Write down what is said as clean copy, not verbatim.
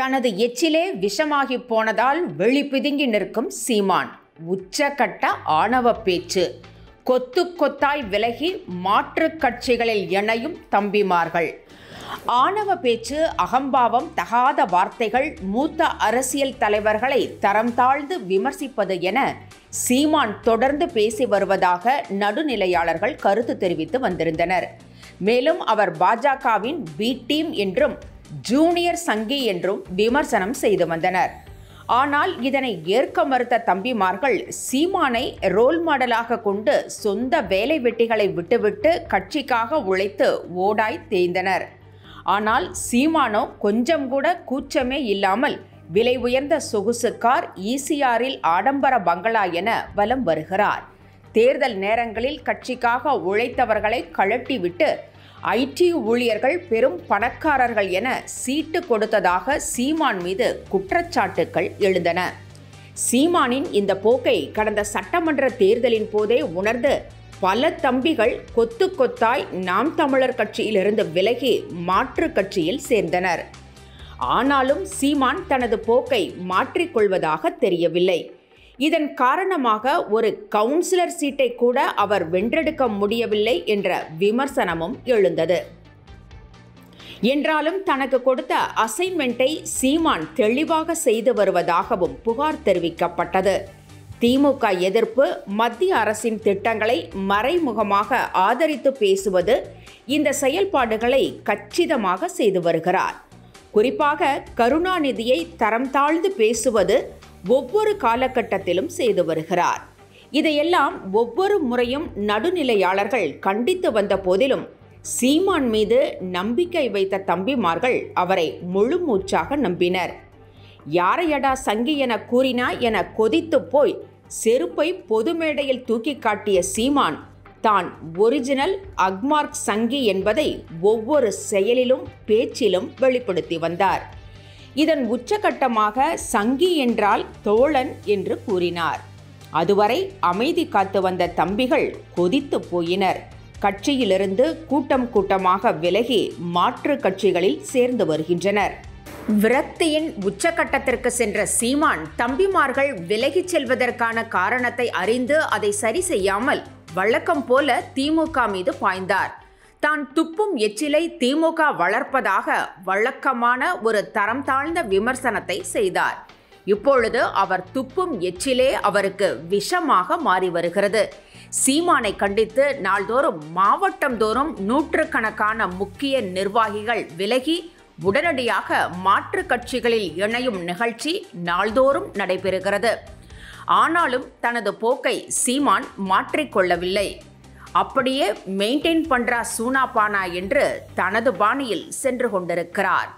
தனது எச்சிலே விஷமாகி போனதால் வெளி பிதுங்கி நிற்கும் சீமான். உச்சக்கட்ட ஆணவ பேச்சு. கொத்து கொத்தாய் விலகி மாற்றுக் கட்சிகளில் இணையும் தம்பிமார்கள். ஆணவ பேச்சு, அகம்பாவம், தகாத வார்த்தைகள், மூத்த அரசியல் தலைவர்களை தரம் தாழ்ந்து விமர்சிப்பது என சீமான் தொடர்ந்து பேசி வருவதாக நடுநிலையாளர்கள் கருத்து தெரிவித்து வந்திருந்தனர். மேலும் அவர் பாஜகவின் பி டீம் என்றும் ஜூனியர் சங்கி என்றும் விமர்சனம் செய்து வந்தனர். ஆனால் இதனை ஏற்க மறுத்த தம்பிமார்கள் சீமானை ரோல் மாடலாக கொண்டு சொந்த வேலை வெட்டிகளை விட்டுவிட்டு கட்சிக்காக உழைத்து ஓடாய் தேய்ந்தனர். ஆனால் சீமானோ கொஞ்சம் கூட கூச்சமே இல்லாமல் விலை உயர்ந்த சொகுசு கார், ஈசிஆரில் ஆடம்பர பங்களா என வலம் வருகிறார். தேர்தல் நேரங்களில் கட்சிக்காக உழைத்தவர்களை கழட்டிவிட்டு ஐடி ஊழியர்கள் பெரும் பணக்காரர்கள் என சீட்டு கொடுத்ததாக சீமான் மீது குற்றச்சாட்டுகள் எழுந்தன. சீமானின் இந்த போக்கை கடந்த சட்டமன்ற தேர்தலின் போதே உணர்ந்து பல தம்பிகள் கொத்து கொத்தாய் நாம் தமிழர் கட்சியிலிருந்து விலகி மாற்று கட்சியில் சேர்ந்தனர். ஆனாலும் சீமான் தனது போக்கை மாற்றிக்கொள்வதாக தெரியவில்லை. இதன் காரணமாக ஒரு கவுன்சிலர் சீட்டை கூட அவர் வென்றெடுக்க முடியவில்லை என்ற விமர்சனமும் எழுந்தது. என்றாலும் தனக்கு கொடுத்த அசைன்மெண்ட்டை சீமான் தெளிவாக செய்து வருவதாகவும் புகார் தெரிவிக்கப்பட்டது. திமுக எதிர்ப்பு, மத்திய அரசின் திட்டங்களை மறைமுகமாக ஆதரித்து பேசுவது, இந்த செயல்பாடுகளை கச்சிதமாக செய்து வருகிறார். குறிப்பாக கருணாநிதியை தரம் தாழ்ந்து பேசுவது ஒவ்வொரு காலகட்டத்திலும் செய்து வருகிறார். இதையெல்லாம் ஒவ்வொரு முறையும் நடுநிலையாளர்கள் கண்டித்து வந்த போதிலும் சீமான் மீது நம்பிக்கை வைத்த தம்பிமார்கள் அவரை முழு மூச்சாக நம்பினர். யாரையடா சங்கி என கூறினா என கொதித்து போய் செருப்பை பொது மேடையில் தூக்கி காட்டிய சீமான் தான் ஒரிஜினல் அக்மார்க் சங்கி என்பதை ஒவ்வொரு செயலிலும் பேச்சிலும் வெளிப்படுத்தி வந்தார். இதன் உச்சகட்டமாக சங்கி என்றால் தோழன் என்று கூறினார். அதுவரை அமைதி காத்து வந்த தம்பிகள் கொதித்து போயினர். கட்சியிலிருந்து கூட்டம் கூட்டமாக விலகி மாற்று கட்சிகளில் சேர்ந்து வருகின்றனர். விரக்தியின் உச்சகட்டத்திற்கு சென்ற சீமான் தம்பிமார்கள் விலகிச் செல்வதற்கான காரணத்தை அறிந்து அதை சரி செய்யாமல் வழக்கம் போல திமுக மீது பாய்ந்தார். தான் துப்பும் எச்சிலை திமுக வளர்ப்பதாக வழக்கமான ஒரு தரம் தாழ்ந்த விமர்சனத்தை செய்தார். இப்பொழுது அவர் துப்பும் எச்சிலே அவருக்கு விஷமாக மாறி வருகிறது. சீமானை கண்டித்து நாள்தோறும் மாவட்டம் தோறும் நூற்றுக்கணக்கான முக்கிய நிர்வாகிகள் விலகி உடனடியாக மாற்று கட்சிகளில் இணையும் நிகழ்ச்சி நாள்தோறும் நடைபெறுகிறது. ஆனாலும் தனது போக்கை சீமான் மாற்றிக்கொள்ளவில்லை. அப்படியே மெயின்டைன் பண்றா சூனாபானா என்று தனது பாணியில் சென்று கொண்டிருக்கிறார்.